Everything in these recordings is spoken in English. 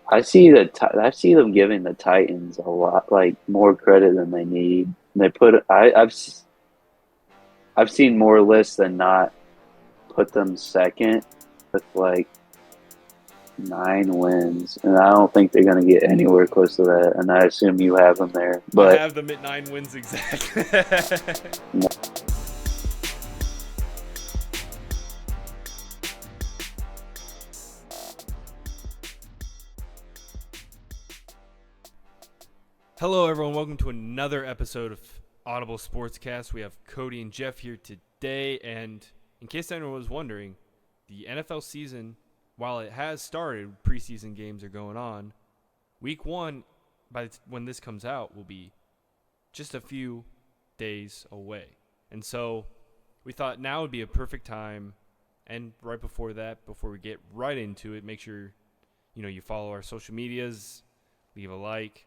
I see them giving the Titans a lot like more credit than they need. They put I've seen more lists than not put them second with like 9 wins, and I don't think they're going to get anywhere close to that. And I assume you have them there, I but have them at 9 wins exactly. Hello, everyone. Welcome to another episode of Audible Sportscast. We have Cody and Jeff here today, and in case anyone was wondering, the NFL season, while it has started, preseason games are going on. Week 1, when this comes out, will be just a few days away, and so we thought now would be a perfect time. And right before that, before we get right into it, make sure you follow our social medias, leave a like.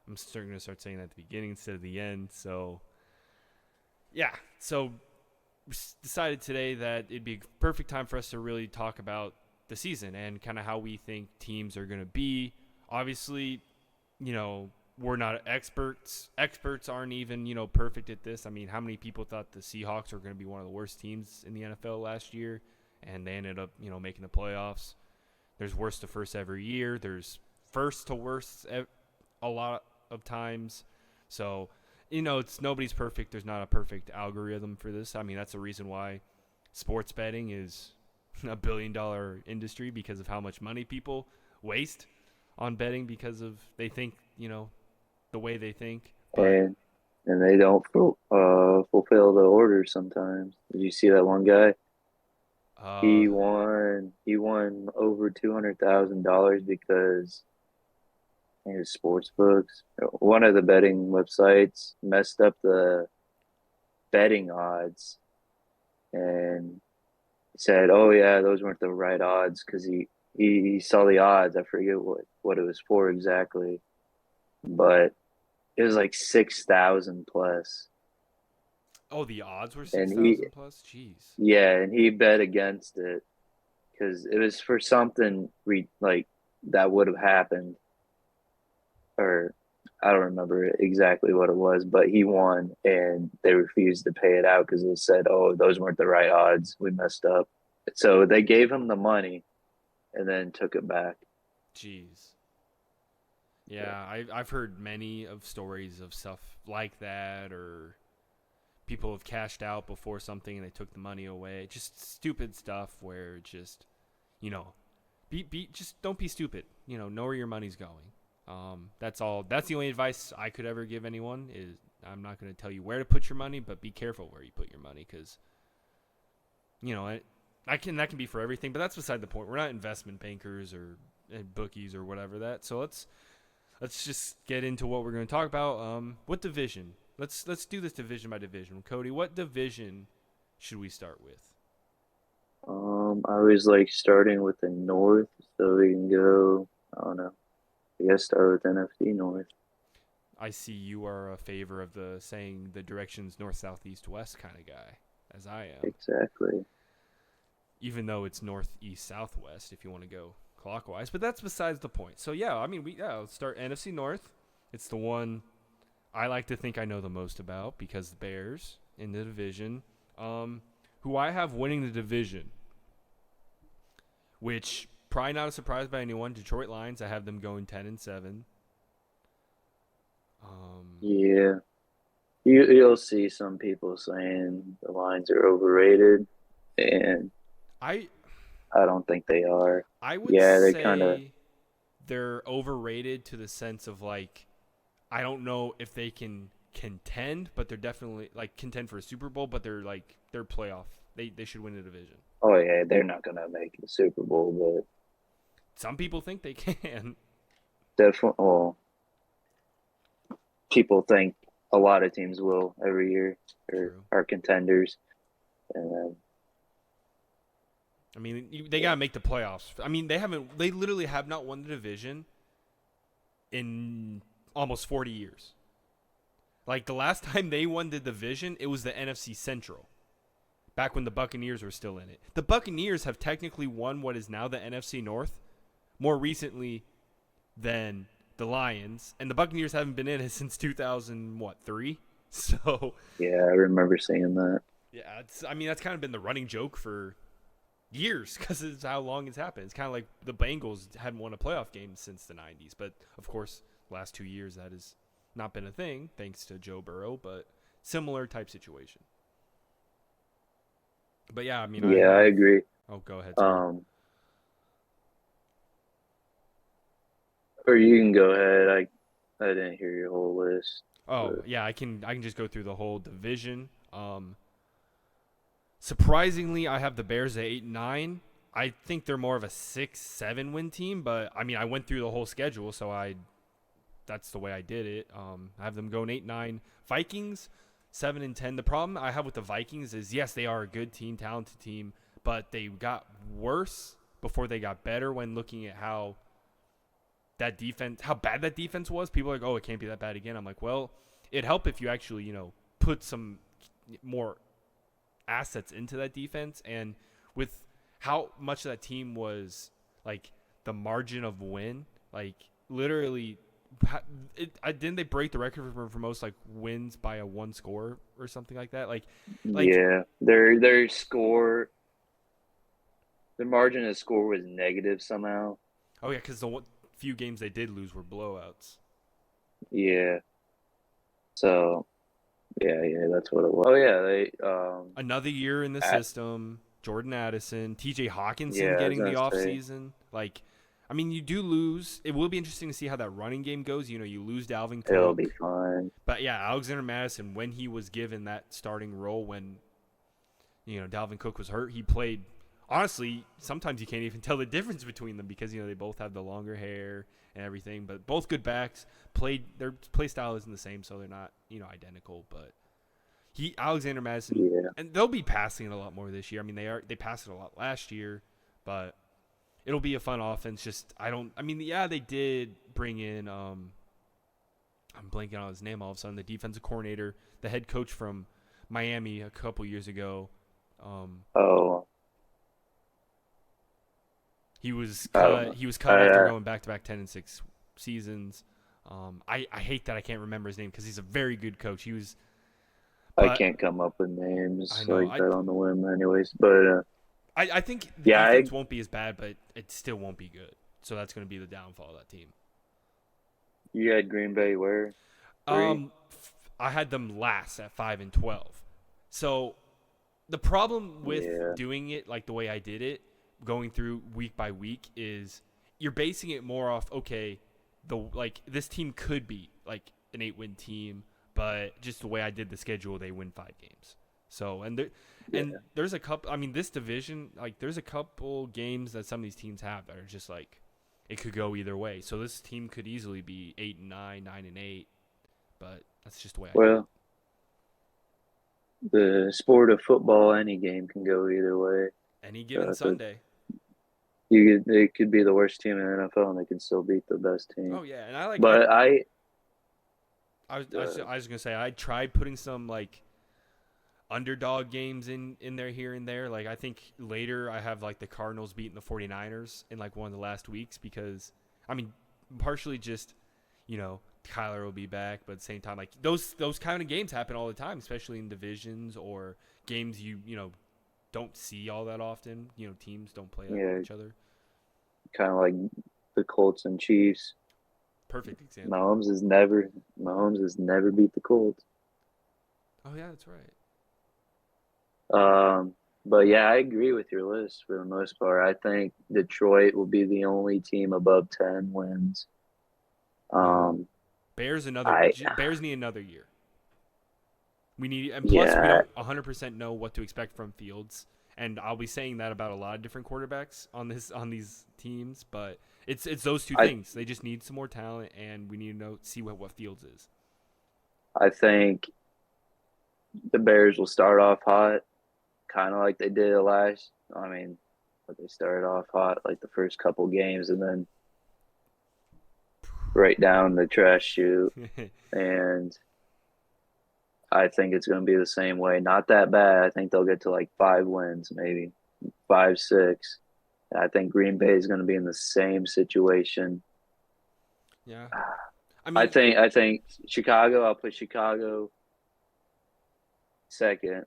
I'm going to start saying that at the beginning instead of the end. So, yeah. So, we decided today that it'd be a perfect time for us to really talk about the season and kind of how we think teams are going to be. Obviously, we're not experts. Experts aren't even, perfect at this. I mean, how many people thought the Seahawks were going to be one of the worst teams in the NFL last year? And they ended up, making the playoffs. There's worst to first every year. There's first to worst a lot of times. So, it's nobody's perfect. There's not a perfect algorithm for this. I mean, that's the reason why sports betting is a $1 billion industry, because of how much money people waste on betting because of they think, the way they think. But and they don't fulfill the orders sometimes. Did you see that one guy? uh He won over $200,000 because his sports books. One of the betting websites messed up the betting odds and said, "Oh yeah, those weren't the right odds," because he saw the odds. I forget what it was for exactly, but it was like 6,000 plus, the odds were and he 6,000 plus. Jeez. yeah, and he bet against it because it was for something like that would have happened, or I don't remember exactly what it was, but he won and they refused to pay it out because they said, "Oh, those weren't the right odds. We messed up." So they gave him the money and then took it back. Jeez. Yeah, I've heard many of stories of stuff like that, or people have cashed out before something and they took the money away. Just stupid stuff where just, you know, just don't be stupid. Know where your money's going. That's all. That's the only advice I could ever give anyone. Is I'm not going to tell you where to put your money, but be careful where you put your money, because that can be for everything. But that's beside the point. We're not investment bankers or bookies or whatever that. So let's just get into what we're going to talk about. What division? Let's do this division by division. Cody, what division should we start with? I was like starting with the North, so we can go. I don't know. I guess start with NFC North. I see you are a favor of the saying the directions north, south, east, west kind of guy, as I am. Exactly. Even though it's north, east, southwest, if you want to go clockwise. But that's besides the point. So yeah, I mean, let's start NFC North. It's the one I like to think I know the most about, because the Bears in the division, who I have winning the division, which probably not a surprise by anyone. Detroit Lions, I have them going 10-7. Yeah, you'll see some people saying the Lions are overrated, and I I don't think they are. I would Yeah, they kind of. say they're overrated to the sense of, like, I don't know if they can contend, but they're definitely like contend for a Super Bowl, but they're playoff. They should win the division. Oh yeah, they're not gonna make the Super Bowl, Some people think they can. but definitely. Well, people think a lot of teams will every year or True. are contenders, and I mean, they gotta make the playoffs. I mean, they literally have not won the division in almost 40 years. Like, the last time they won the division, it was the NFC Central, back when the Buccaneers were still in it. The Buccaneers have technically won what is now the NFC North more recently than the Lions, and the Buccaneers haven't been in it since 2003. So Yeah, I remember seeing that. yeah, I mean that's kind of been the running joke for years because it's how long it's happened. It's kind of like the Bengals hadn't won a playoff game since the 90s, but of course, last 2 years that has not been a thing thanks to Joe Burrow, but similar type situation. But yeah, I mean, I Yeah, I have. agree. Oh, go ahead. Sorry. Um, or you can go ahead. I didn't hear your whole list, Oh, but yeah, I can just go through the whole division. Surprisingly, I have the Bears at 8-9. I think they're more of a 6-7 win team, but I mean, I went through the whole schedule, so that's the way I did it. I have them going 8-9. Vikings 7-10. The problem I have with the Vikings is yes, they are a good team, talented team, but they got worse before they got better. When looking at how bad that defense was, people are like, oh, it can't be that bad again. I'm like, well, it'd help if you actually, put some more assets into that defense. And with how much that team was, like, the margin of win, like, literally, didn't they break the record for most, like, wins by a one score or something like that? Like, yeah, their margin of score was negative somehow. oh, yeah, because the few games they did lose were blowouts. Yeah, so yeah, that's what it was. Oh yeah, Another year in the at, system. Jordan Addison, T.J. Hawkinson yeah, I was getting the gonna say offseason. Like, I mean, you do lose. It will be interesting to see how that running game goes. You lose Dalvin it'll be Cook. fine. But, yeah, Alexander Madison, when he was given that starting role when, Dalvin Cook was hurt, he played. Honestly, sometimes you can't even tell the difference between them because, they both have the longer hair and everything. But both good backs. Their play style isn't the same, so they're not, identical. But Alexander Madison, Yeah, and they'll be passing it a lot more this year. I mean, they passed it a lot last year, but it'll be a fun offense. Yeah, they did bring in I'm blanking on his name all of a sudden, the defensive coordinator, the head coach from Miami a couple years ago. oh, He was I don't cut. know. He was cut after I going back-to-back 10-6 seasons. I hate that I can't remember his name because he's a very good coach. I But can't come up with I names know like that on the whim, anyways. But I think the yeah, defense won't be as bad, but it still won't be good. So that's going to be the downfall of that team. you had Green Bay where 3. I had them last at 5-12. So the problem with Yeah, doing it like the way I did it, going through week by week, is you're basing it more off this team could be like an 8-win team, but just the way I did the schedule, they win 5 games. So yeah. there's a couple. I mean, this division, like, there's a couple games that some of these teams have that are just like it could go either way. So this team could easily be 8-9, 9-8, but that's just the way I did it. Well, the sport of football, any game can go either way. Any given So Sunday. they could be the worst team in the NFL and they can still beat the best team. Oh yeah, and I But was gonna say I tried putting some like underdog games in there here and there. Like, I think later I have like the Cardinals beating the 49ers in like one of the last weeks because I mean partially just Kyler will be back, but at the same time, like, those kind of games happen all the time, especially in divisions or games you don't see all that often. Teams don't play yeah, each other. kind of like the Colts and Chiefs. Perfect example. Mahomes has never beat the Colts. Oh yeah, that's right. But yeah, I agree with your list for the most part. I think Detroit will be the only team above 10 wins. No. Um, Bears I need another year. We need, and plus we yeah, don't 100% know what to expect from Fields, and I'll be saying that about a lot of different quarterbacks on these teams. But it's those two I things. They just need some more talent, and we need to see what Fields is. I think the Bears will start off hot, kind of like they did last. I mean, but they started off hot like the first couple games, and then right down the trash chute. And I think it's going to be the same way. Not that bad. I think they'll get to like 5 wins, maybe 5, 6. I think Green Bay is going to be in the same situation. Yeah. I I mean, think Chicago. I'll put Chicago second,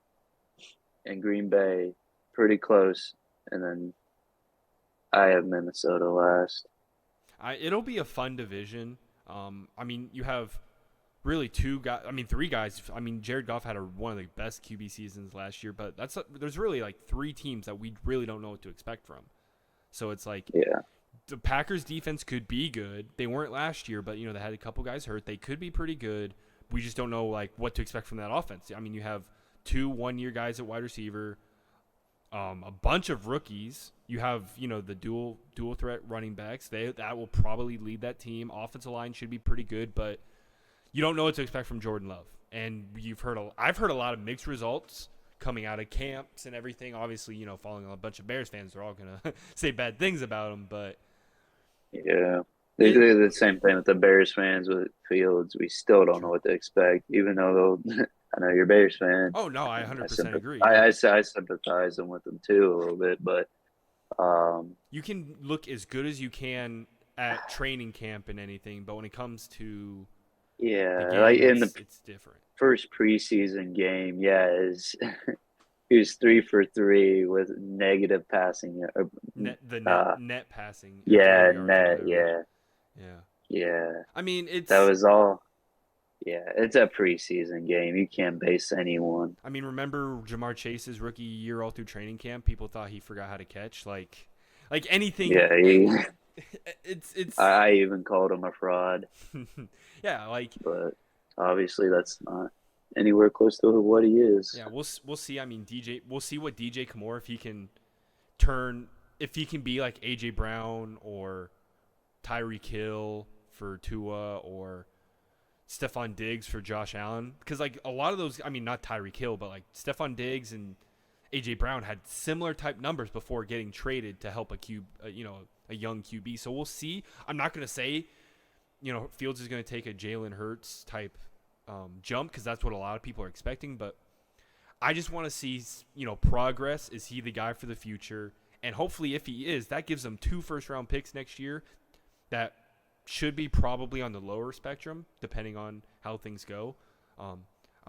and Green Bay pretty close, and then I have Minnesota last. it'll be a fun division. I mean, you have really two guys. I mean, three guys. I mean, Jared Goff had one of the best QB seasons last year, but there's really like three teams that we really don't know what to expect from. So it's like Yeah, the Packers defense could be good. They weren't last year, but they had a couple guys hurt. They could be pretty good. We just don't know like what to expect from that offense. I mean, you have 2 1-year guys at wide receiver, a bunch of rookies. You have the dual threat running backs. That will probably lead that team. Offensive line should be pretty good, but you don't know what to expect from Jordan Love. And I've heard a lot of mixed results coming out of camps and everything. Obviously, following a bunch of Bears fans, they're all gonna say bad things about him, but yeah. They do the same thing with the Bears fans with Fields. We still don't know true. what to expect, even though they'll. I know you're a Bears fan. Oh no, I I 100% sympathize. agree. Like I sympathize with them too a little bit, but you can look as good as you can at training camp and anything, but when it comes to the yeah, like game, in the it's different. first preseason game, yeah, is he was 3 for 3 with negative passing. Net passing total Yeah, yards or net, whatever. yeah, Yeah. yeah. I mean, That was all. Yeah, it's a preseason game. You can't base anyone. remember Jamar Chase's rookie year all through training camp? People thought he forgot how to catch. Like anything. Yeah, It's I even called him a fraud, yeah. Like but obviously that's not anywhere close to what he is. yeah. We'll see. I mean, We'll see what DJ Kamore if he can be like AJ Brown or Tyreek Hill for Tua or Stephon Diggs for Josh Allen, because like a lot of those, I mean, not Tyreek Hill, but like Stephon Diggs and AJ Brown had similar type numbers before getting traded to help a young QB. So we'll see. I'm not gonna say Fields is gonna take a Jalen Hurts type jump, because that's what a lot of people are expecting. But I just want to see progress. Is he the guy for the future? And hopefully, if he is, that gives him 2 first-round picks next year. That should be probably on the lower spectrum, depending on how things go. I'll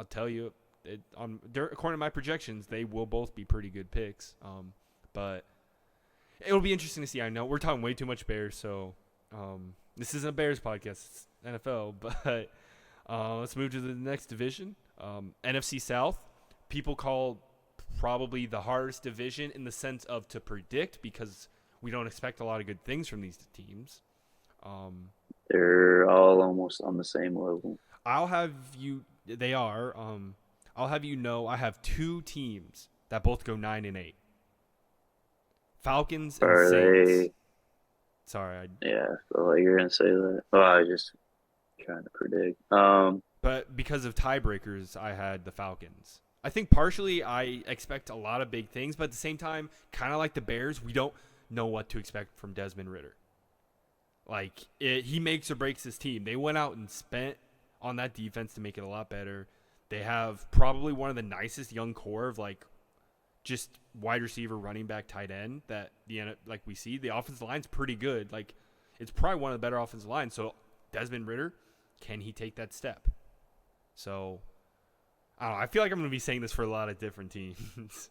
tell you, according to my projections, they will both be pretty good picks. But it'll be interesting to see. I know we're talking way too much Bears, so this isn't a Bears podcast. It's NFL. But let's move to the next division, NFC South. People call probably the hardest division in the sense of to predict, because we don't expect a lot of good things from these teams. They're all almost on the same level. I'll have you. They are. I'll have you know. I have 2 teams that both go 9-8. Falcons and Are Saints. they? Sorry, Yeah, I feel like you're gonna say that. Oh, I was just trying to predict. but because of tiebreakers, I had the Falcons. I think partially I expect a lot of big things, but at the same time, kind of like the Bears, we don't know what to expect from Desmond Ridder. Like, he makes or breaks his team. They went out and spent on that defense to make it a lot better. They have probably one of the nicest young core of, like, just wide receiver, running back, tight end that we see. The offensive line's pretty good. Like, it's probably one of the better offensive lines. So, Desmond Ridder, can he take that step? So, I don't know. I feel like I'm going to be saying this for a lot of different teams.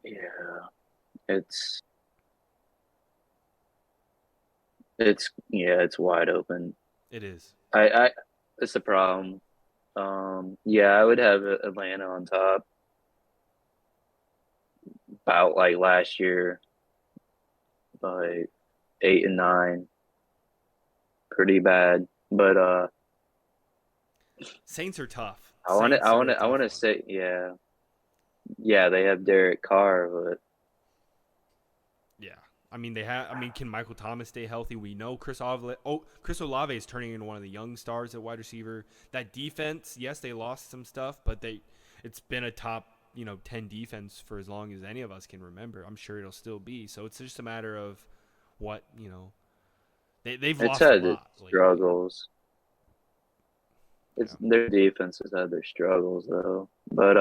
Yeah, it's it's wide open. It is. I It's a problem. Yeah, I would have Atlanta on top, about like last year, by 8 and 9, pretty bad. But Saints are tough. I Saints want are a to I tough want to one. say yeah, they have Derek Carr, but Yeah. Can Michael Thomas stay healthy? We know Chris Olave is turning into one of the young stars at wide receiver. That defense, yes, they lost some stuff, but it's been a top 10 defense for as long as any of us can remember. I'm sure it'll still be. So it's just a matter of what they've it's lost a had its lot lately. struggles. It's Yeah. their defense has had their struggles though, but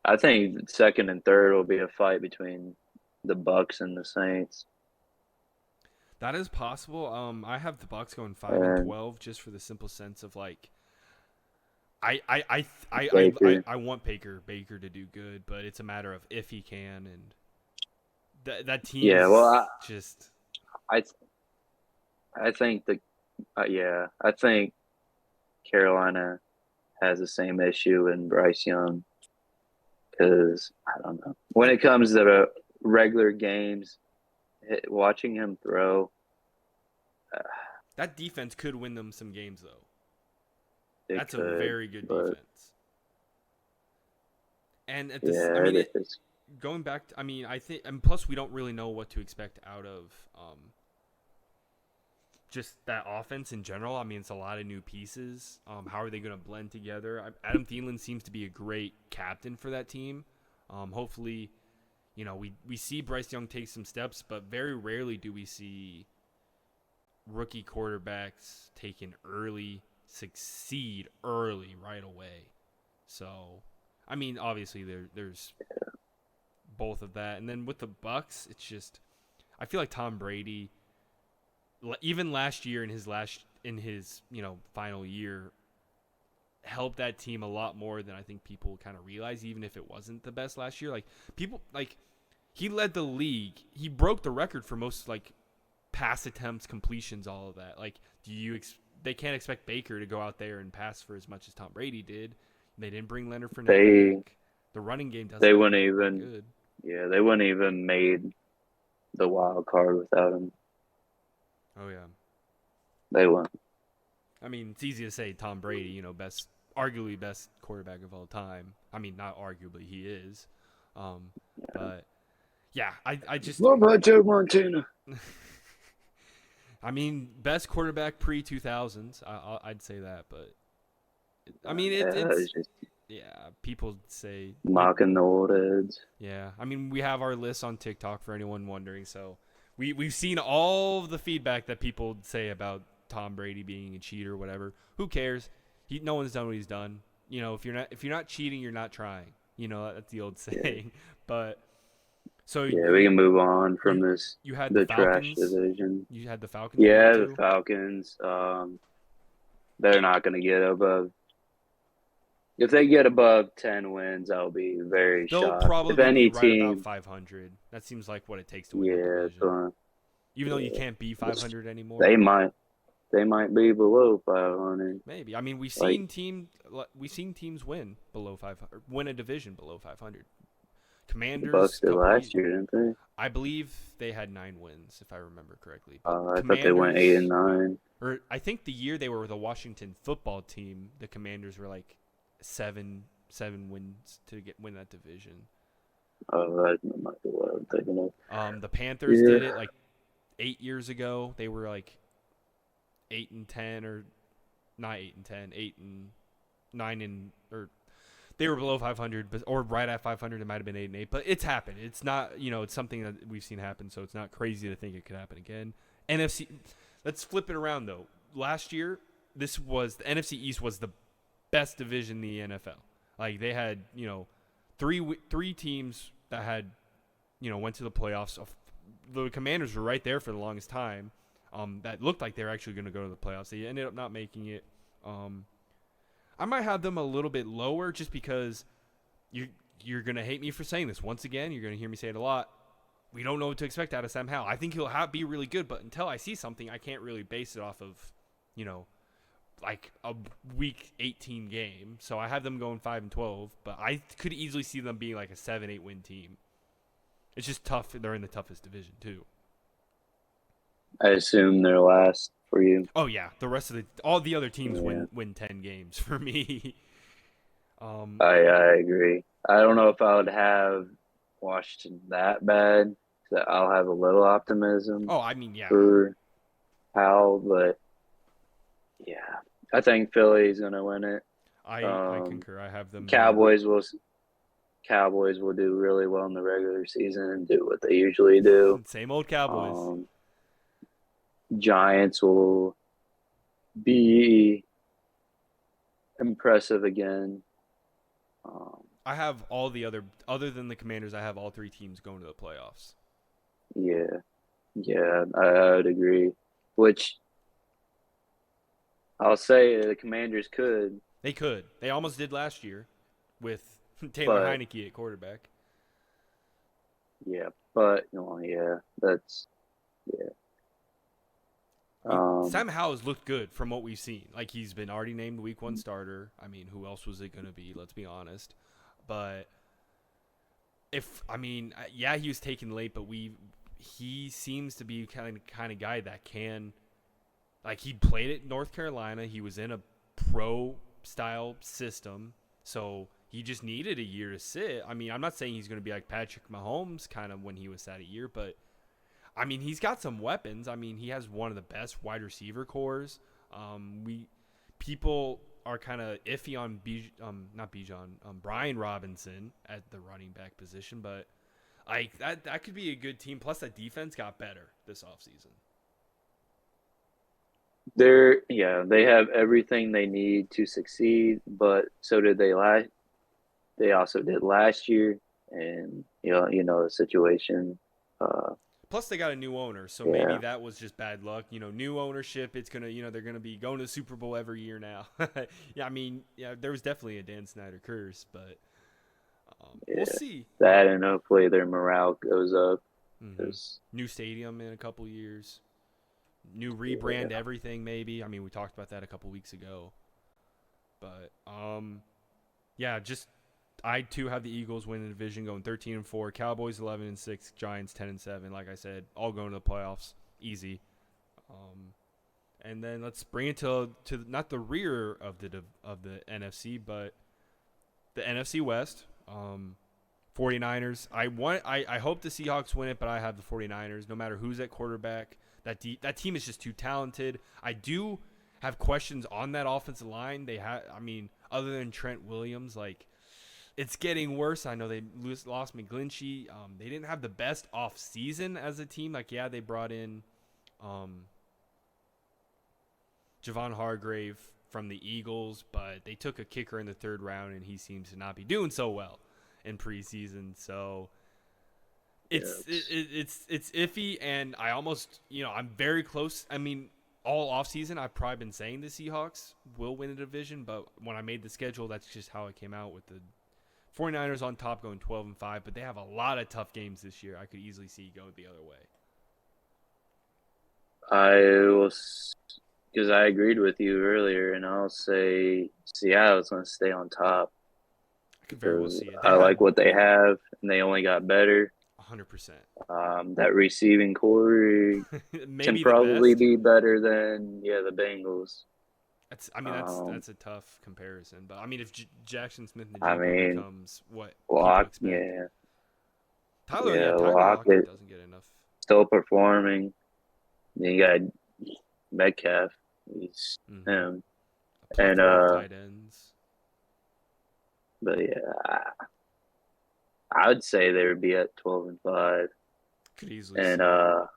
I think second and third will be a fight between the Bucks and the Saints. That is possible. I have the Bucs going 5-12 just for the simple sense of like, Baker. I want Baker to do good, but it's a matter of if he can, and that team Yeah, is well, just. I think I think Carolina has the same issue in Bryce Young because I don't know when it comes to the regular games, watching him throw. Uh, That defense could win them some games, though. it That's a could, very good but defense. And at this, I yeah, mean, it is. going back, I mean, I think, and plus we don't really know what to expect out of just that offense in general. I mean, it's a lot of new pieces. How are they going to blend together? Adam Thielen seems to be a great captain for that team. Hopefully, we see Bryce Young take some steps, but very rarely do we see rookie quarterbacks taken early, succeed early right away. So, I mean, obviously there's both of that, and then with the Bucs, it's just I feel like Tom Brady, even last year in his final year, helped that team a lot more than I think people kind of realize. Even if it wasn't the best last year, he led the league. He broke the record for most pass attempts, completions, all of that. They can't expect Baker to go out there and pass for as much as Tom Brady did. They didn't bring Leonard Fournette back. The running game doesn't. They wouldn't even. Good. Yeah, they wouldn't even made the wild card without him. Oh yeah. They wouldn't. I mean, it's easy to say Tom Brady, arguably best quarterback of all time. I mean, not arguably, he is. But yeah, I just. What about Joe Montana? I mean, best quarterback pre-2000s. I'd say that, but I mean, it's just people say mocking the old heads. Yeah, I mean, we have our list on TikTok for anyone wondering. So we've seen all of the feedback that people say about Tom Brady being a cheater or whatever. Who cares? No one's done what he's done. If you're not cheating, you're not trying. That's the old saying. Yeah. But so yeah, we can move on from this. You had the Falcons. Trash division. You had the Falcons. Yeah, the Falcons. They're not going to get above. If they get above 10 wins, I'll be very shocked. They'll probably be right about 500. That seems like what it takes to win the division. Even though you can't be 500 anymore. They might be below 500. Maybe. I mean, we've seen teams win below 500, win a division below 500. Commanders. The Bucs did last year, didn't they? I believe they had 9 wins, if I remember correctly. I thought they went 8 and 9. Or I think the year they were the Washington football team, the Commanders were like 7 wins to win that division. That might be what I'm thinking of. The Panthers did it 8 years ago. They were 8 and 10, or not 8 and 10, 8 and 9 or they were below 500, or right at 500. It might have been 8 and 8, but it's happened. It's not, it's something that we've seen happen, so it's not crazy to think it could happen again. NFC, let's flip it around though. Last year, the NFC East was the best division in the NFL. They had, three teams that had, went to the playoffs. The Commanders were right there for the longest time. That looked like they were actually going to go to the playoffs. They ended up not making it. I might have them a little bit lower just because you're going to hate me for saying this. Once again, you're going to hear me say it a lot. We don't know what to expect out of Sam Howell. I think he'll be really good, but until I see something, I can't really base it off of, a week 18 game. So I have them going 5-12, but I could easily see them being a 7-8 win team. It's just tough. They're in the toughest division too. I assume they're last for you. Oh yeah, all the other teams win 10 games for me. I agree. I don't know if I would have Washington that bad. So I'll have a little optimism. Oh, I mean, yeah. For Howell, but yeah, I think Philly's gonna win it. I concur. I have them. Cowboys will do really well in the regular season and do what they usually do. Same old Cowboys. Giants will be impressive again. I have all the other than the Commanders, I have all 3 teams going to the playoffs. Yeah. Yeah, I would agree. Which I'll say the Commanders could, They could. They almost did last year with Taylor but Heineke at quarterback. yeah, but yeah, that's yeah. I mean, Um, Sam Howell's looked good from what we've seen. Like, he's been already named Week 1 starter. I mean, who else was it going to be? Let's be honest. But yeah, he was taken late, but he seems to be kind of guy that can, like, he played at North Carolina. He was in a pro style system, so he just needed a year to sit. I mean, I'm not saying he's going to be like Patrick Mahomes kind of when he was at a year, but I mean, he's got some weapons. I mean, he has one of the best wide receiver cores. We people are kind of iffy on not Bijan, Brian Robinson at the running back position, but like that could be a good team. Plus, that defense got better this offseason. they have everything they need to succeed, but so did they last. They also did last year, and the situation. Uh, Plus, they got a new owner, so maybe yeah, that was just bad luck. New ownership. It's gonna, they're gonna be going to the Super Bowl every year now. Yeah, I mean, yeah, there was definitely a Dan Snyder curse, but we'll yeah, see. that and hopefully their morale goes up. Mm-hmm. 'Cause, New stadium in a couple years. New yeah, rebrand everything, maybe. I mean, we talked about that a couple weeks ago. But yeah, just I too have the Eagles winning the division, going 13-4. Cowboys 11-6. Giants 10-7. Like I said, all going to the playoffs, easy. And then let's bring it to not the rear of the NFC, but the NFC West. 49ers. I hope the Seahawks win it, but I have the 49ers. No matter who's at quarterback, that team is just too talented. I do have questions on that offensive line. I mean, other than Trent Williams, like, it's getting worse. I know they lost McGlinchey. They didn't have the best off season as a team. Like, yeah, they brought in Javon Hargrave from the Eagles, but they took a kicker in the third round, and he seems to not be doing so well in preseason. So yeah, it's iffy, and I almost, I'm very close. I mean, all offseason, I've probably been saying the Seahawks will win the division, but when I made the schedule, that's just how it came out with the 49ers on top going 12-5, but they have a lot of tough games this year. I could easily see going the other way. I will, because I agreed with you earlier, and I'll say Seattle's going to stay on top I could very well because see it. They I like had what they have, and they only got better. 100%. That receiving core can Maybe the probably best. be better than the Bengals. That's a tough comparison. But I mean, if Jackson I Smith-Njigba mean, becomes what people Lock, expect, yeah, Tyler Lock is Lockett doesn't get enough. still performing. Then you got Metcalf, he's Mm-hmm. him, A and plethora of tight ends. but yeah, I would say they would be at 12-5, Could easily and see it.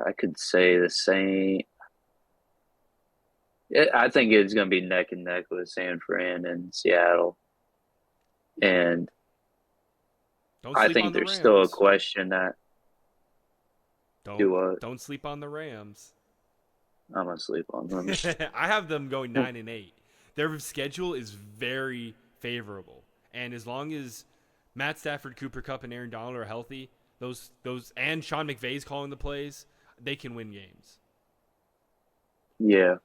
I could say the same. I think it's going to be neck and neck with San Fran and Seattle, and Don't I sleep think on the there's still a Rams. question that do what Don't sleep on the Rams. I'm gonna sleep on them. I have them going 9-8. Their schedule is very favorable, and as long as Matt Stafford, Cooper Kupp, and Aaron Donald are healthy, those and Sean McVay's calling the plays, they can win games. Yeah,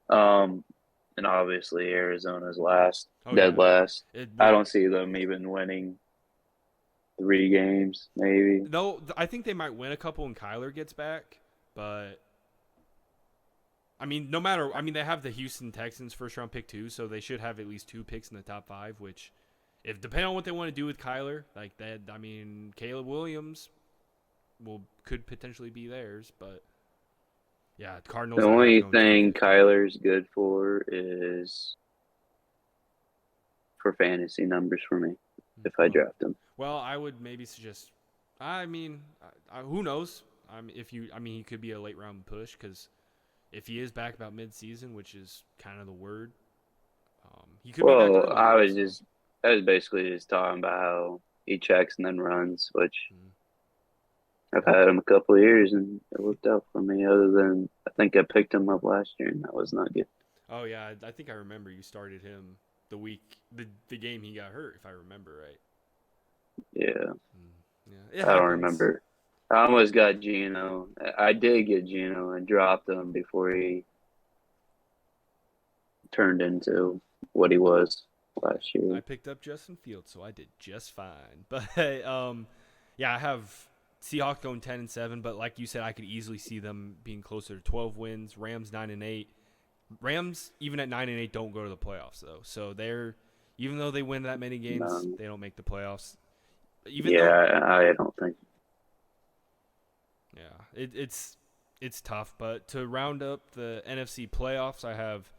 and obviously Arizona's last, Oh dead yeah, last. I yeah. don't see them even winning 3 games, maybe. Though I think they might win a couple when Kyler gets back, but I mean, no matter. I mean, they have the Houston Texans first round pick too, so they should have at least 2 picks in the top 5. Which, if depending on what they want to do with Kyler, like that, I mean, Caleb Williams could potentially be theirs, but yeah, The Cardinals I have only going 10 thing 15. Kyler's good for is for fantasy numbers for me if I Well, draft him. well, I would maybe suggest. I mean, who knows? He could be a late round push because if he is back about mid season, which is kind of the word, he could be back Well, earlier. So. I was basically just talking about how he checks and then runs, which Mm. I've had him a couple of years and it worked out for me. Other than I think I picked him up last year and that was not good. Oh yeah, I think I remember you started him the game he got hurt, if I remember right. Yeah, Yeah, it I don't happens. remember. I almost got Gino. I did get Gino and dropped him before he turned into what he was last I year. picked up Justin Fields, so I did just fine. But yeah, I have Seahawks going 10-7, but like you said, I could easily see them being closer to 12 wins. Rams 9-8. Rams even at 9-8 don't go to the playoffs though, so they're even though they win that many games, No, they don't make the playoffs. Even yeah, though I don't think. yeah, it's tough. But to round up the NFC playoffs, I have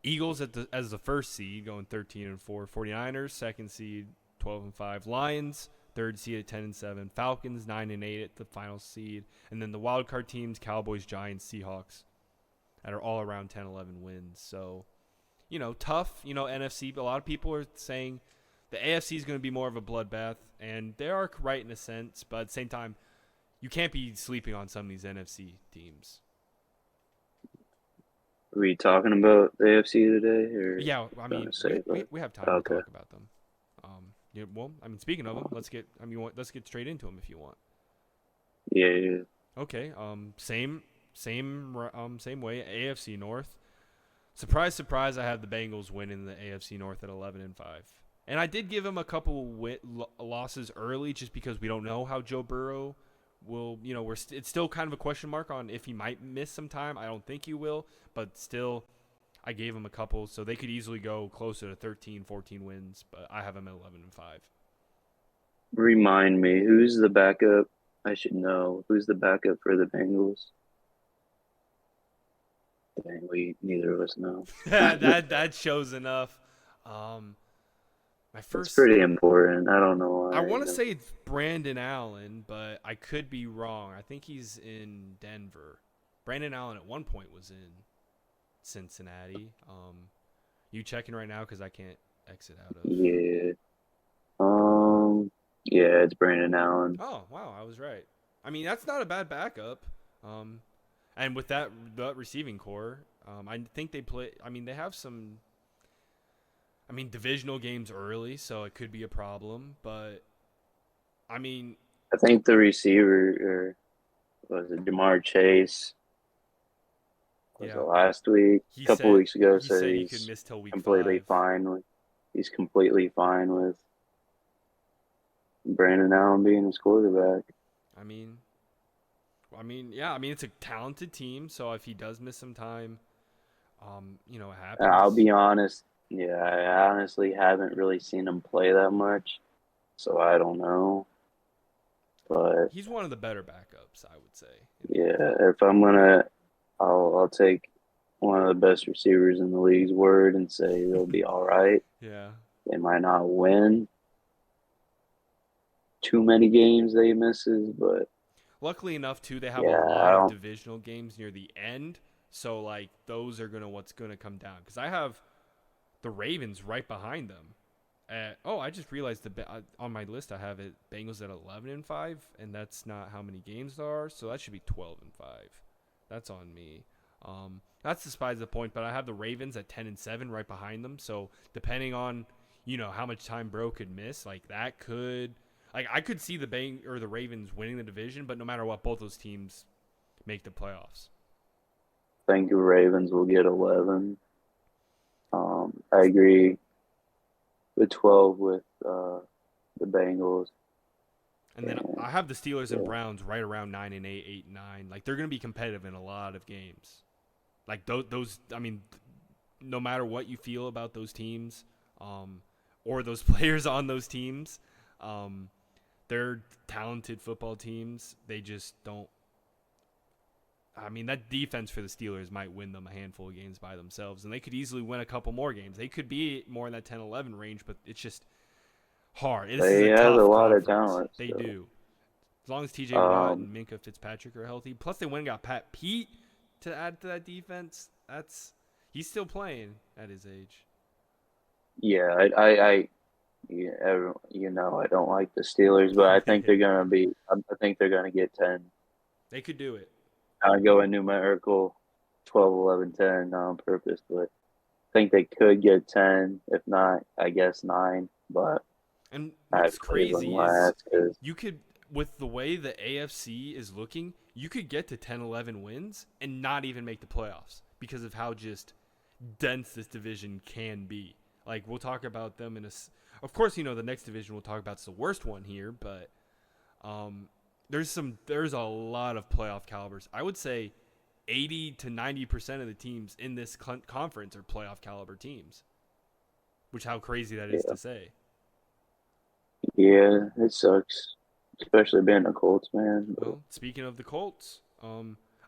Eagles as the first seed going 13-4. 49ers second seed 12-5. Lions third seed at 10-7. Falcons 9-8 at the final seed, and then the wild card teams Cowboys, Giants, Seahawks that are all around 10-11 wins. So tough. NFC. A lot of people are saying the AFC is going to be more of a bloodbath, and they are right in a sense, but at the same time, you can't be sleeping on some of these NFC teams. Are we talking about the AFC today or Yeah, I going mean, to we, say we, that? we have time to Okay. talk about them. Yeah, well, I mean, speaking of them, let's get straight into them if you want. Yeah, yeah. Okay. Same way. AFC North. Surprise, surprise! I have the Bengals winning the AFC North at 11-5, and I did give them a couple losses early just because we don't know how Joe Burrow will. It's still kind of a question mark on if he might miss some time. I don't think he will, but still, I gave him a couple, so they could easily go closer to 13, 14 wins. But I have them at 11-5. Remind me, who's the backup? I should know. Who's the backup for the Bengals? Dang, we neither of us know. That shows enough. Um, my It's first pretty important. I don't know I why. want to say it's Brandon Allen, but I could be wrong. I think he's in Denver. Brandon Allen at one point was in Cincinnati. You checking right now because I can't exit out of. Yeah. Yeah, it's Brandon Allen. Oh wow, I was right. I mean that's not a bad backup. Um, and with that receiving core, I think they play. I mean they have some. I mean divisional games early, so it could be a problem. But I mean, I think the receiver, or was it Jamar Chase? Was it yeah, last week? he A couple said weeks ago he said said he could he's miss till week completely 5. fine with he's completely fine with Brandon Allen being his quarterback. I mean, yeah. I mean, it's a talented team. So if he does miss some time, it And I'll happens. be honest, yeah, I honestly haven't really seen him play that much, so I don't know. But He's one of the better backups, I would say, in the yeah, NFL. if I'm gonna, I'll take one of the best receivers in the league's word and say they'll be all right. Yeah. They might not win too many games they misses, but Luckily enough, too, they have a yeah, I lot of don't. divisional games near the end. So like those are what's gonna come down because I have the Ravens right behind them. I just realized on my list I have it Bengals at 11-5, and that's not how many games there are. So that should be 12-5. That's on me. That's despite the point, but I have the Ravens at 10-7 right behind them. So depending on how much time Bro could miss, like that could I could see the Ravens winning the division, but no matter what, both those teams make the playoffs. Think the Ravens will get 11. I agree with 12 with the Bengals. And then And I have the Steelers and yeah, Browns right around 9-8, 8-9. Like they're going to be competitive in a lot of games. Like those I mean, no matter what you feel about those teams, or those players on those teams, they're talented football teams. They just don't. I mean, that defense for the Steelers might win them a handful of games by themselves, and they could easily win a couple more games. They could be more in that 10-11 range, but it's just hard. This is they a have a tough lot of conference. talent They still. do. As long as T.J. Watt Um, and Minka Fitzpatrick are healthy. Plus, they went and got Pat Pete to add to that defense. He's still playing at his age. yeah, I I don't like the Steelers, but I think they're gonna be. I think they're gonna get 10. They could do it. I go in numerical 12, 11, 10 on purpose, but I think they could get 10. If not, I guess 9. But And I what's have Cleveland crazy is last because you could, with the way the AFC is looking, you could get to 10, 11 wins and not even make the playoffs because of how just dense this division can be. Like, we'll talk about them of course, the next division we'll talk about is the worst one here, but there's a lot of playoff calibers. I would say 80 to 90% of the teams in this conference are playoff caliber teams, which how crazy that is to say. yeah, it sucks, especially being a Colts man. Well, speaking of the Colts,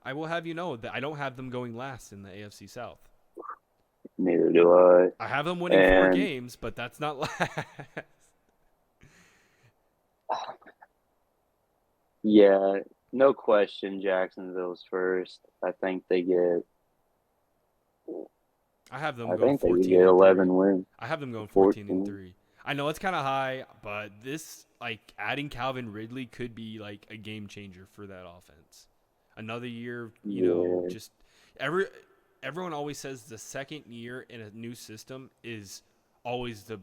I will have you know that I don't have them going last in the AFC South. Neither do I. I have them winning 4 games, but that's not last. Yeah, no question. Jacksonville's first. I think they get. I have them I going think they 14 get and 11 3. wins. I have them going 14 and 14. 3. I know it's kind of high, but this adding Calvin Ridley could be like a game changer for that offense. Another year, just everyone always says the second year in a new system is always the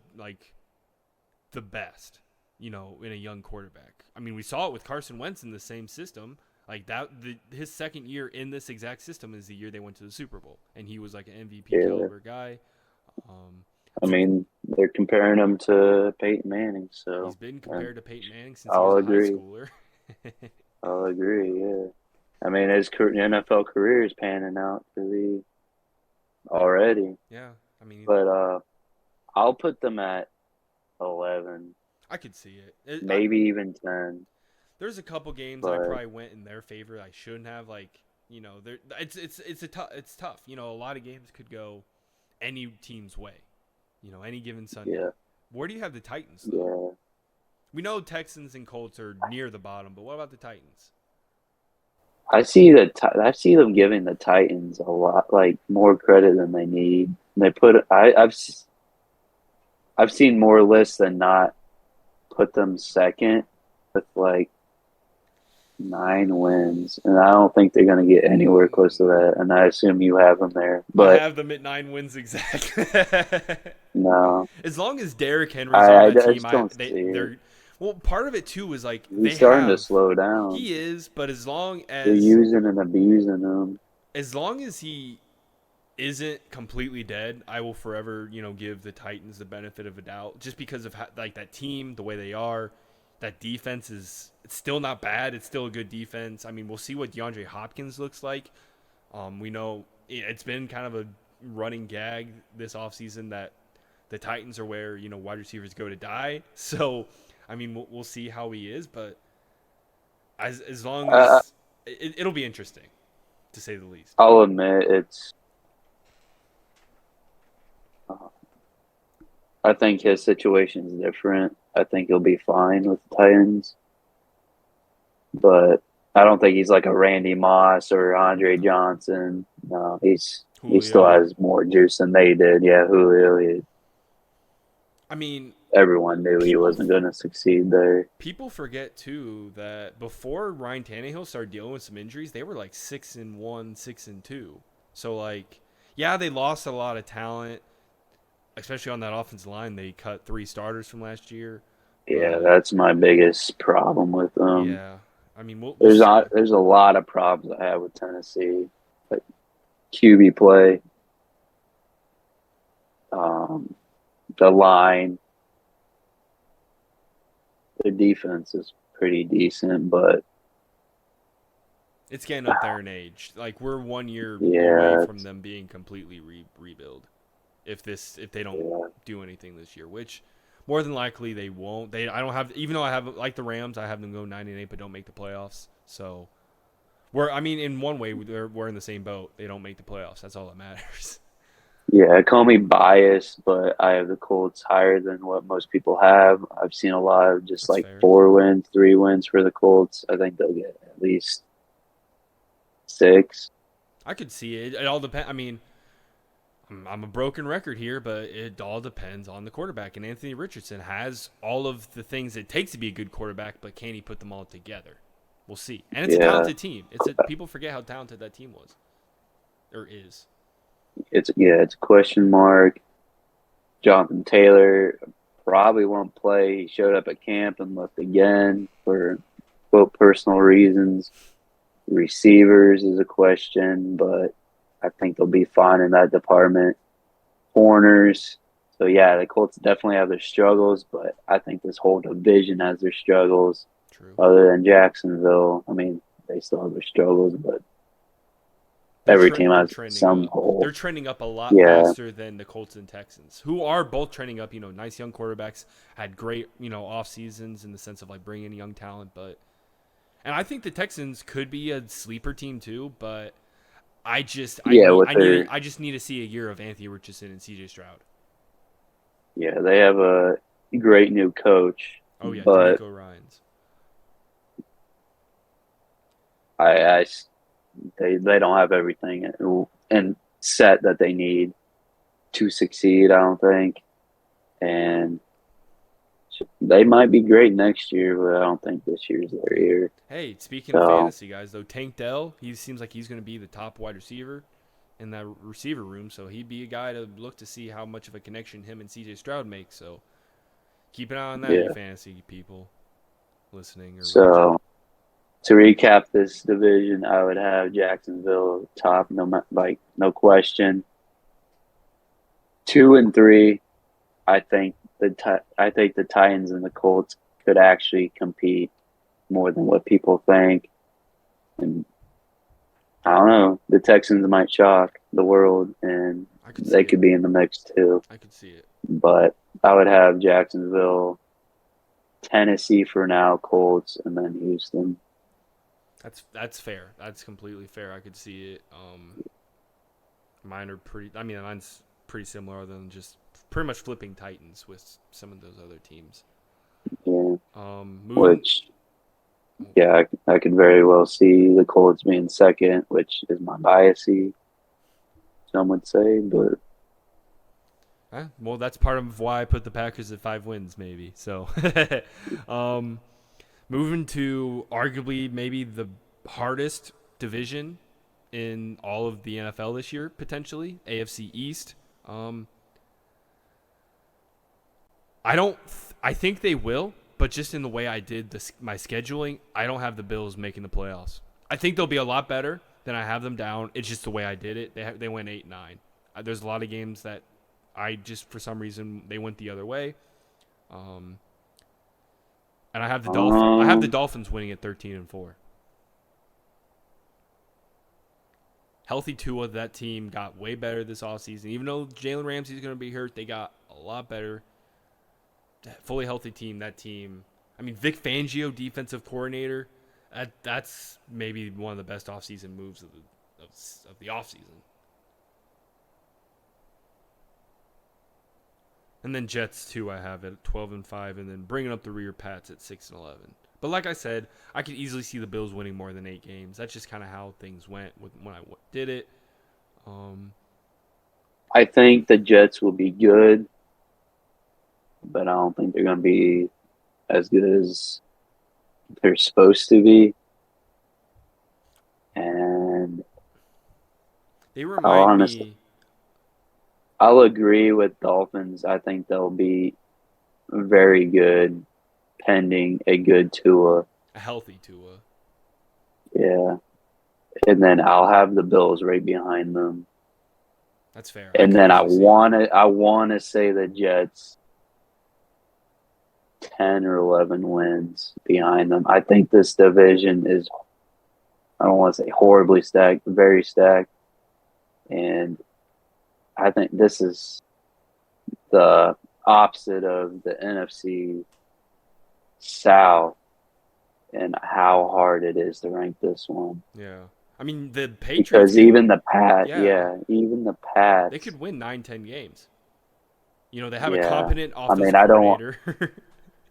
best, in a young quarterback. I mean, we saw it with Carson Wentz in the same system. Like that, his second year in this exact system is the year they went to the Super Bowl, and he was like an MVP caliber guy. I mean, they're comparing him to Peyton Manning, so he's been compared to Peyton Manning since he was a high schooler. I'll agree. Yeah, I mean, his NFL career is panning out to be already. Yeah, I mean, but I'll put them at 11. I could see it. Maybe even 10. There's a couple games I probably went in their favor I shouldn't have. It's tough. A lot of games could go any team's way. Any given Sunday. Yeah. Where do you have the Titans, though? Yeah. We know Texans and Colts are near the bottom, but what about the Titans? I see them giving the Titans a lot, more credit than they need. They put I've seen more lists than not put them second with 9 wins, and I don't think they're going to get anywhere close to that. And I assume you have them there, but I have them at 9 wins exactly. No, as long as Derrick Henry's on that team, they're. Well, part of it too is he's starting to slow down. He is, but as long as they're using and abusing him, as long as he isn't completely dead, I will forever, give the Titans the benefit of a doubt, just because of that team, the way they are. That defense it's still not bad. It's still a good defense. I mean, we'll see what DeAndre Hopkins looks like. We know it's been kind of a running gag this offseason that the Titans are where, wide receivers go to die. So, I mean, we'll see how he is, but as long as it'll be interesting, to say the least. I'll admit it's. I think his situation is different. I think he'll be fine with the Titans, but I don't think he's like a Randy Moss or Andre Johnson. No, he still has more juice than they did. Yeah, Julio. I mean, everyone knew he wasn't going to succeed there. People forget too that before Ryan Tannehill started dealing with some injuries, they were 6-1, 6-2. So yeah, they lost a lot of talent. Especially on that offensive line, they cut 3 starters from last year. Yeah, that's my biggest problem with them. Yeah, I mean, there's a lot of problems I have with Tennessee, like QB play, the line, their defense is pretty decent, but it's getting up there in age. We're 1 year away from them being completely rebuild. If they don't do anything this year, which more than likely they won't. I don't have, even though I have the Rams, I have them go 9-8, but don't make the playoffs. So in one way we're in the same boat. They don't make the playoffs. That's all that matters. Yeah, call me biased, but I have the Colts higher than what most people have. I've seen a lot of just That's fair. 4 wins, 3 wins for the Colts. I think they'll get at least 6. I could see it. It all depends. I mean, I'm a broken record here, but it all depends on the quarterback. And Anthony Richardson has all of the things it takes to be a good quarterback, but can he put them all together? We'll see. And it's a talented team. People forget how talented that team was or is. It's a question mark. Jonathan Taylor probably won't play. He showed up at camp and left again for quote personal reasons. Receivers is a question, but I think they'll be fine in that department. Corners. So yeah, the Colts definitely have their struggles, but I think this whole division has their struggles. True. Other than Jacksonville, I mean, they still have their struggles, but every team has some hole. They're trending up a lot faster than the Colts and Texans, who are both trending up. Nice young quarterbacks, had great, off seasons in the sense of like bringing in young talent. And I think the Texans could be a sleeper team too, but I just need to see a year of Anthony Richardson and C.J. Stroud. Yeah, they have a great new coach. Oh yeah, but DeMeco Ryans. They don't have everything and set that they need to succeed, I don't think. And they might be great next year, but I don't think this year's their year. Hey, speaking of fantasy guys, though, Tank Dell, he seems like he's going to be the top wide receiver in that receiver room, so he'd be a guy to look to see how much of a connection him and C.J. Stroud make. So keep an eye on that, you fantasy people listening. Watching. To recap this division, I would have Jacksonville top, no question. 2 and 3, I think the Titans and the Colts could actually compete more than what people think. And I don't know, the Texans might shock the world, and they could be in the mix too. I could see it. But I would have Jacksonville, Tennessee for now, Colts, and then Houston. That's fair. That's completely fair. I could see it. Mine's pretty similar, other than just pretty much flipping Titans with some of those other teams. Yeah. I could very well see the Colts being second, which is my biasy, some would say, but. Well, that's part of why I put the Packers at 5 wins, maybe. So, moving to arguably maybe the hardest division in all of the NFL this year, potentially, AFC East. I think they will, but just in the way I did my scheduling, I don't have the Bills making the playoffs. I think they'll be a lot better than I have them down. It's just the way I did it. They went 8-9. There's a lot of games that I just, for some reason, they went the other way. And I have the Dolphins. I have the Dolphins winning at 13-4. Healthy Tua, that team got way better this offseason. Even though Jalen Ramsey's going to be hurt, they got a lot better. Fully healthy team, that team. I mean, Vic Fangio, defensive coordinator, that's maybe one of the best offseason moves of the offseason. And then Jets, too, I have at 12-5, and then bringing up the rear Pats at 6-11. But like I said, I could easily see the Bills winning more than 8 games. That's just kind of how things went when I did it. I think the Jets will be good, but I don't think they're going to be as good as they're supposed to be. And they remind me. I'll agree with Dolphins. I think they'll be very good, pending a good Tua. A healthy Tua. Yeah. And then I'll have the Bills right behind them. That's fair. And then I want to say the Jets 10 or 11 wins behind them. I think this division is, I don't want to say horribly stacked, very stacked. And I think this is the opposite of the NFC South and how hard it is to rank this one. Yeah. I mean, the Patriots. Because even the Pats. They could win 9-10 games. They have a competent offensive coordinator.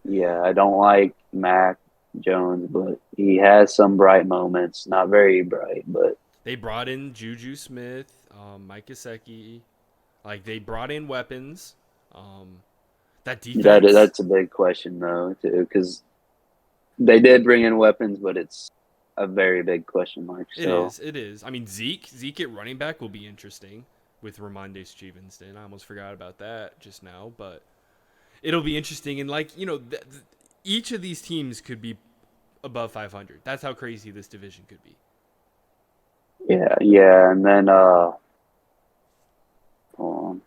I don't like Mac Jones, but he has some bright moments. Not very bright, but. They brought in Juju Smith, Mike Gesicki. Like they brought in weapons. That defense. That's a big question though, too, because they did bring in weapons, but it's a very big question mark. It So is. It is. I mean, Zeke at running back will be interesting with Ramondre Stevenson. I almost forgot about that just now, but it'll be interesting. And each of these teams could be above 500. That's how crazy this division could be. yeah, and then hold on.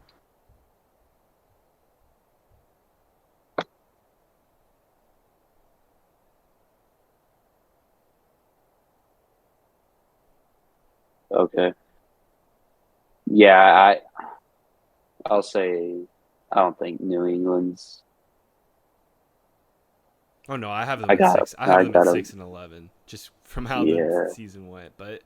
Okay. Yeah, I'll say I don't think New England's. Oh no, I have them I at got six. I I have them at got 6-11, just from how the Yeah, season went. But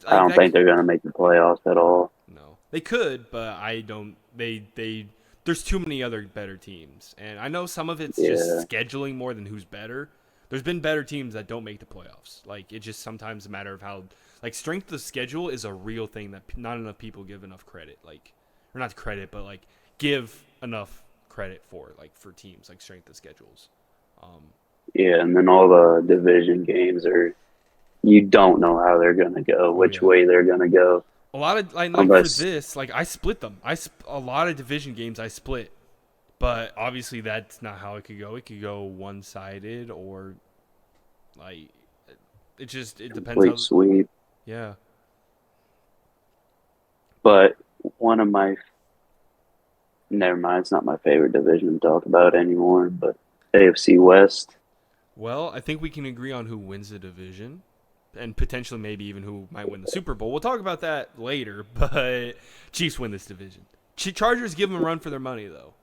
I don't think they're gonna make the playoffs at all. no, they could, but I don't. They there's too many other better teams, and I know some of it's Yeah, just scheduling more than who's better. There's been better teams that don't make the playoffs. Like it just sometimes a matter of how strength of schedule is a real thing that not enough people give enough credit. Or not credit, but give enough credit for teams like strength of schedules. Um, yeah, and then all the division games you don't know how they're gonna go, oh which yeah. way they're gonna go, A lot of for unless this, I split them. A lot of division games I split, but obviously that's not how it could go. It could go one sided or like it depends how. complete sweep. Yeah. But one of my never mind, it's not my favorite division to talk about anymore. But AFC West, Well, I think we can agree on who wins the division, and potentially maybe even who might win the Super Bowl. We'll talk about that later, but Chiefs win this division. Chargers give them a run for their money though.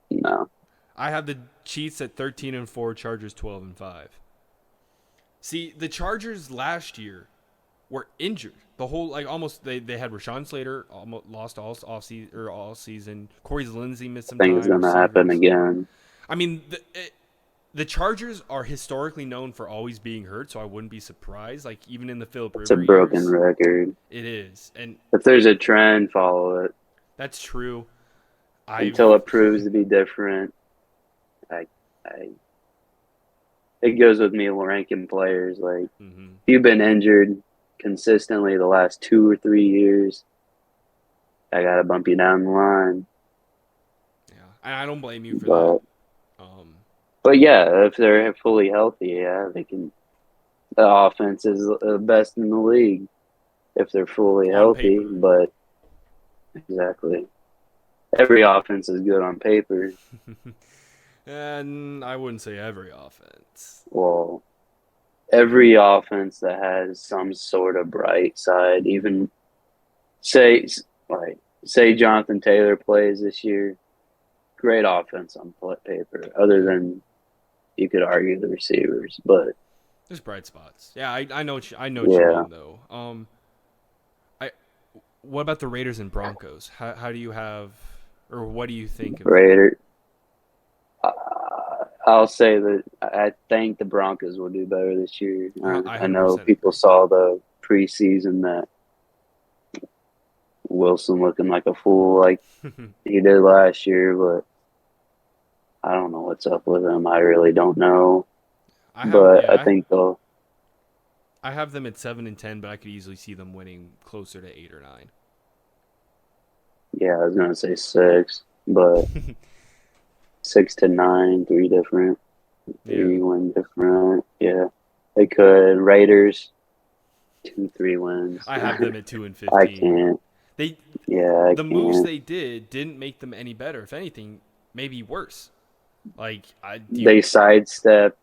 no, I have the Chiefs at 13-4, Chargers 12-5. See, the Chargers last year were injured. The whole almost they had Rashawn Slater almost lost all season. Corey Lindsey missed some I think time. it's gonna happen Receivers. again. I mean, the Chargers are historically known for always being hurt, so I wouldn't be surprised. Even in the Philip It's a Rivers broken years, record. it is, and If there's a trend, follow it that's true. until it proves to be different. I, I, it goes with me ranking players. If you've been injured consistently the last 2 or 3 years, I gotta bump you down the line. Yeah, and I don't blame you for But that. but yeah, if they're fully healthy, yeah, they can. The offense is the best in the league if they're fully On healthy. paper. But exactly, every offense is good on paper. And I wouldn't say every offense. Well, every offense that has some sort of bright side, even say Jonathan Taylor plays this year, great offense on paper. Other than you could argue the receivers, but There's bright spots. Yeah, I know what you yeah, mean though. What about the Raiders and Broncos? How do you have, or what do you think of? Raider. I'll say that I think the Broncos will do better this year. I know 100% people agree. saw the preseason that Wilson looking like a fool like he did last year, but I don't know what's up with him. I really don't know. I think they'll. I have them at 7-10, but I could easily see them winning closer to 8 or 9. Yeah, I was gonna say 6, but 6 to 9, 3 different, 3-win different. Yeah, they could. Raiders, 2-3 wins. I have them at 2-15. I can't. The moves they didn't make them any better. If anything, maybe worse. They sidestepped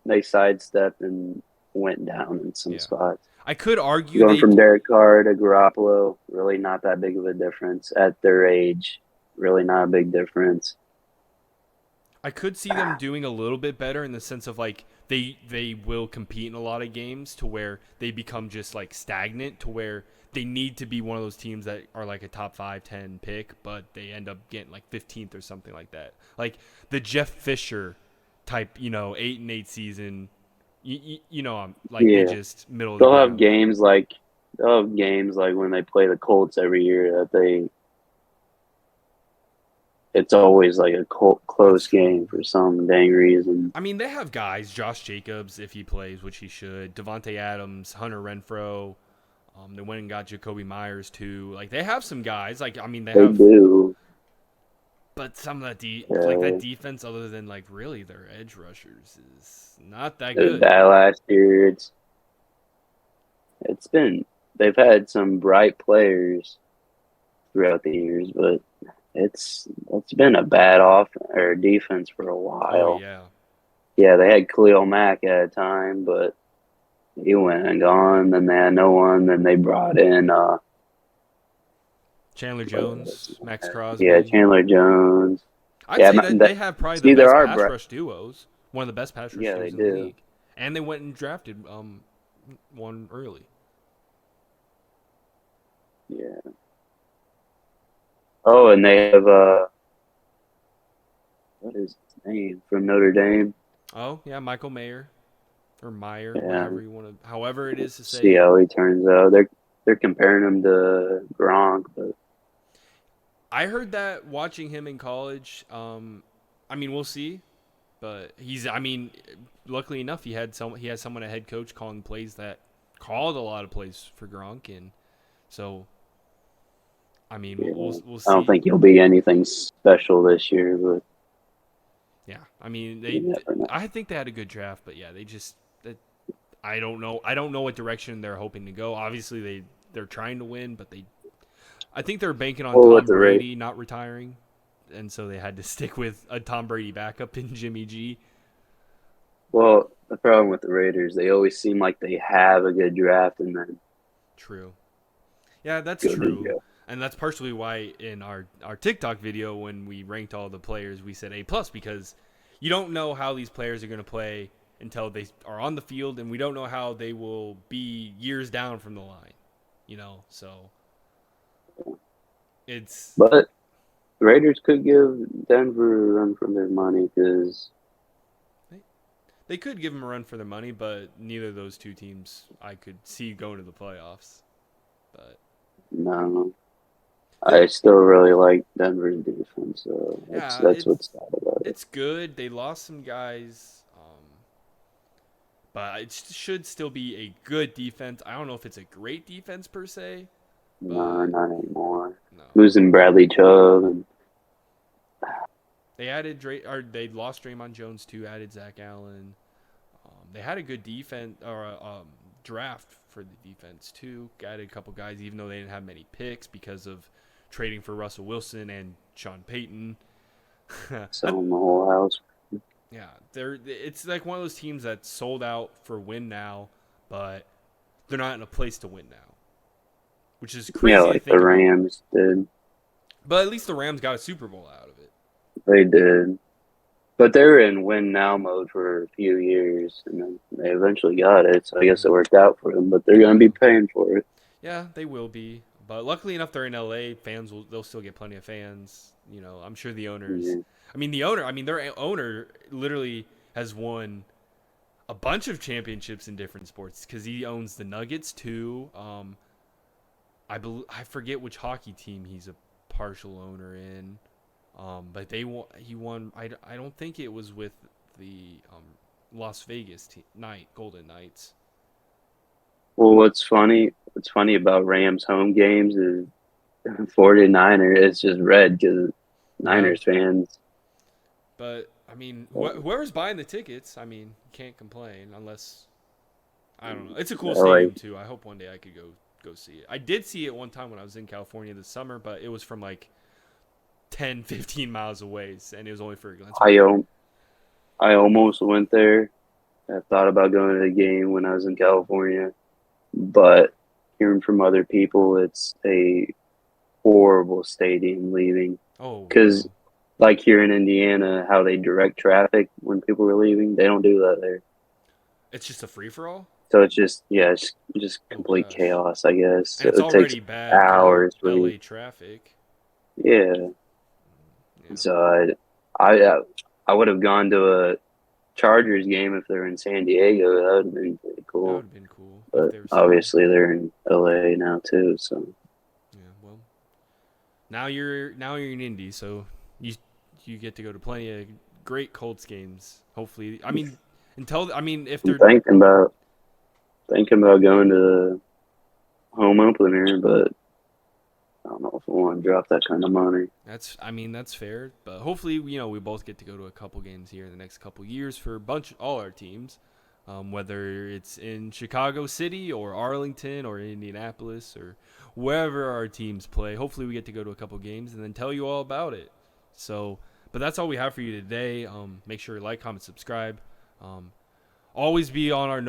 and went down in some spots. I could argue going from Derek Carr to Garoppolo, really not that big of a difference at their age. Really not a big difference. I could see them doing a little bit better in the sense of they will compete in a lot of games to where they become just stagnant to where they need to be one of those teams that are a top 5-10 pick, but they end up getting 15th or something like that. The Jeff Fisher type, 8-8 season. They just middle of the They'll ground. have games like when they play the Colts every year that it's always like a close game for some dang reason. I mean, they have guys, Josh Jacobs, if he plays, which he should, Devontae Adams, Hunter Renfrow. They went and got Jacoby Myers, too. Like, they have some guys. Like, I mean, they They have. do. But some of that, like, Yeah. that defense, other than, like, really their edge rushers, is not that It was good. bad last year. It's been they've had some bright players throughout the years, but it's been a bad or defense for a while. Oh, yeah. Yeah, they had Khalil Mack at a time, but he went and gone. Then they had no one. Then they brought in Chandler Jones, Max Crosby. yeah, Chandler Jones. I'd say that they have probably the best pass rush duos. One of the best pass rush duos in the league. And they went and drafted one early. Yeah. Oh, and they have what is his name from Notre Dame? Oh, yeah, Michael Mayer or Meyer, Yeah. whatever you want to, however it is to say. See how he turns out. They're comparing him to Gronk, but I heard that watching him in college. I mean, we'll see, but luckily enough, he has someone a head coach calling plays that called a lot of plays for Gronk, and so. I mean, yeah. we'll see. I don't think he'll be anything special this year, but yeah, I mean, I think they had a good draft, but yeah, I don't know. I don't know what direction they're hoping to go. Obviously, they're trying to win, but I think they're banking on Tom Brady not retiring, and so they had to stick with a Tom Brady backup in Jimmy G. Well, the problem with the Raiders, they always seem like they have a good draft, and then true. Yeah, that's true. And that's partially why in our TikTok video, when we ranked all the players, we said A+, because you don't know how these players are going to play until they are on the field, and we don't know how they will be years down from the line, so it's... But the Raiders could give Denver a run for their money because... They could give them a run for their money, but neither of those two teams I could see going to the playoffs. But no. I still really like Denver's defense, so that's what's sad about it. It's good. They lost some guys, but it should still be a good defense. I don't know if it's a great defense per se. No, not anymore. No. Losing Bradley Chubb. And... They lost Draymond Jones too. Added Zach Allen. They had a good defense or draft for the defense too. Added a couple guys, even though they didn't have many picks because of trading for Russell Wilson and Sean Payton. Selling the whole house. Yeah, it's like one of those teams that's sold out for win now, but they're not in a place to win now, which is crazy. Yeah, like the Rams did. But at least the Rams got a Super Bowl out of it. They did. But they were in win now mode for a few years, and then they eventually got it, so I guess it worked out for them, but they're going to be paying for it. Yeah, they will be. But luckily enough, they're in LA. They'll still get plenty of fans. I'm sure the owners. Yeah. Their owner literally has won a bunch of championships in different sports because he owns the Nuggets too. I forget which hockey team he's a partial owner in. But he won. I don't think it was with the Las Vegas Golden Knights. Well, what's funny about Rams home games is 49er. It's just red because Niners fans. But I mean, whoever's buying the tickets, I mean, can't complain unless I don't know. It's a cool stadium too. I hope one day I could go see it. I did see it one time when I was in California this summer, but it was from like 10, 15 miles away, and it was only for a glance. I almost went there. I thought about going to the game when I was in California, but hearing from other people, it's a horrible stadium leaving. Oh, because like here in Indiana, how they direct traffic when people are leaving, they don't do that there. It's just a free for all. So it's just complete chaos, I guess. And it's already bad hours for LA traffic. Yeah. So I would have gone to a Chargers game if they were in San Diego. That would have been pretty cool. That would have been cool. But obviously they're in LA now too. So yeah, well, now you're in Indy, so you you get to go to plenty of great Colts games. Hopefully, I mean, if I'm they're thinking about going to the home opener, but I don't know if I want to drop that kind of money. that's fair. But hopefully, we both get to go to a couple games here in the next couple years for all our teams, whether it's in Chicago City or Arlington or Indianapolis or wherever our teams play. Hopefully, we get to go to a couple games and then tell you all about it. So, but that's all we have for you today. Make sure you like, comment, subscribe. Always be on our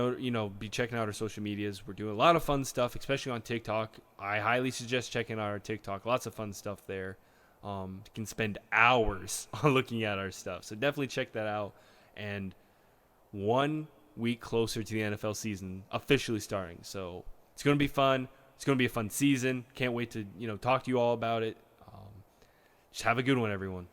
be checking out our social medias. We're doing a lot of fun stuff, especially on TikTok. I highly suggest checking out our TikTok. Lots of fun stuff there. You can spend hours on looking at our stuff. So definitely check that out. And 1 week closer to the NFL season officially starting. So it's going to be fun. It's going to be a fun season. Can't wait to, talk to you all about it. Just have a good one, everyone.